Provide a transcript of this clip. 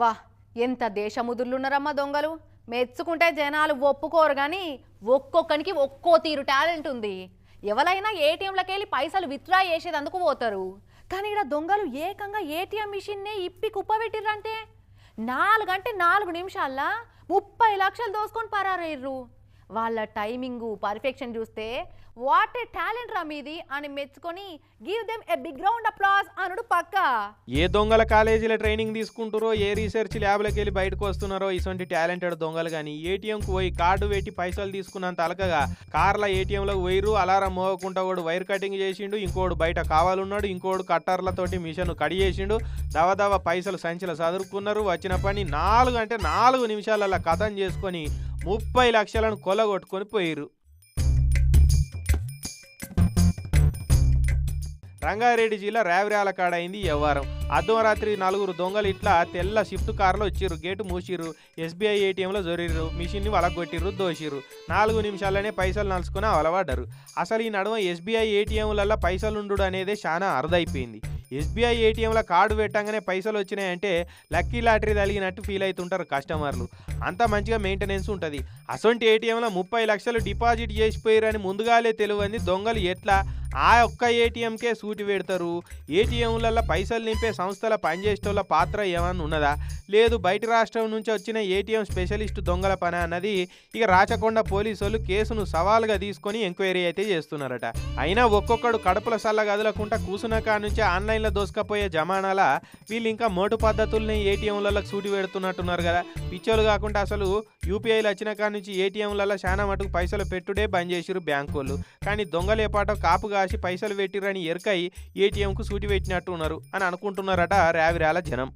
అవ్వా ఎంత దేశముదుర్లున్నారమ్మా దొంగలు. మెచ్చుకుంటే జనాలు ఒప్పుకోరు కానీ ఒక్కొక్కనికి ఒక్కో తీరు టాలెంట్ ఉంది. ఎవరైనా ఏటీఎంలకి వెళ్ళి పైసలు విత్డ్రా చేసేదందుకు పోతారు, కానీ ఇక్కడ దొంగలు ఏకంగా ఏటీఎం మిషన్నే ఇప్పి కుప్పబెట్టిర్రంటే 4 గంటే 4 నిమిషాల్లో 30 లక్షలు దోసుకొని పరారయ్యారు. వాళ్ళ టైమింగు పర్ఫెక్షన్ చూస్తే వాట్ ఏ టాలెంట్ రా మీది అని మెచ్చుకొని give them a big round applause అనుడు పక్కా. ఏ దొంగల కాలేజీలో ట్రైనింగ్ తీసుకుంటారో, ఏ రీసెర్చ్ ల్యాబ్లకి వెళ్ళి బయటకు వస్తున్నారో ఇటువంటి టాలెంటెడ్ దొంగలు కానీ ఏటీఎంకు పోయి కార్డు పెట్టి పైసలు తీసుకున్నంత అలకగా కార్ల ఏటీఎంలో వైరు అలారం మోగకుండా వాడు వైర్ కటింగ్ చేసిండు, ఇంకోడు బయట కావాలన్నాడు, ఇంకోడు కట్టర్లతోటి మిషన్ కడి చేసిండు, దవదవ పైసలు సంచిలో చదువుకున్నారు. వచ్చిన పని 4 అంటే 4 నిమిషాలలో కథం చేసుకొని 30 లక్షలను కొల్లగొట్టుకొని పోయిరు. రంగారెడ్డి జిల్లా రావిరాల కాడ అయింది ఈ వ్యవహారం. అర్ధరాత్రి 4 దొంగలు ఇట్లా తెల్ల షిఫ్ట్ కార్లో వచ్చిర్రు, గేటు మూసిర్రు, ఎస్బీఐ ఏటీఎంలో జొరిర్రు, మిషన్ని వలగొట్టిర్రు, దోసిర్రు. 4 నిమిషాలనే పైసలు నలుసుకొని అవలబడ్డారు. అసలు ఈ నడుమ ఎస్బీఐ ఏటీఎంలలో పైసలుండు అనేది చాలా అరుదైపోయింది. ఎస్బీఐ ఏటీఎంలో కార్డు పెట్టంగానే పైసలు వచ్చినాయంటే లక్కీ లాటరీ తగిలినట్టు ఫీల్ అవుతుంటారు కస్టమర్లు. అంత మంచిగా మెయింటెనెన్స్ ఉంటుంది. అసొంటి ఏటీఎంలో 30 లక్షలు డిపాజిట్ చేసిపోయారని ముందుగాలే తెలియంది దొంగలు ఎట్లా ఆ ఒక్క ఏటీఎంకే సూటి పెడతారు. ఏటీఎంలలో పైసలు నింపే సంస్థల పనిచేసేటోళ్ళ పాత్ర ఏమన్నా ఉన్నదా, లేదు బయట రాష్ట్రం నుంచి వచ్చిన ఏటీఎం స్పెషలిస్ట్ దొంగల పని అన్నది ఇక రాచకొండ పోలీసు వాళ్ళు కేసును సవాల్గా తీసుకొని ఎంక్వైరీ అయితే చేస్తున్నారట. అయినా ఒక్కొక్కడు కడుపుల సల్ల గదులకుంటా కూసున్న కాడ నుంచి ఆన్లైన్లో దోసుకపోయే జమానాల వీళ్ళు ఇంకా మోటు పద్ధతుల్ని ఏటీఎంలలో సూటి పెడుతున్నట్టున్నారు కదా. పిచ్చోలు కాకుండా అసలు యూపీఐలు వచ్చిన కాడ నుంచి ఏటీఎంలలో చాలా మటుకు పైసలు పెట్టుడే బంద్ చేసిరు బ్యాంకు వాళ్ళు. కానీ దొంగలు ఏపాటో కాపు కాసి పైసలు పెట్టిరని ఎరకై ఏటీఎంకు సూటి పెట్టినట్టు ఉన్నారు అని అనుకుంటున్నారట రావిరాల జనం.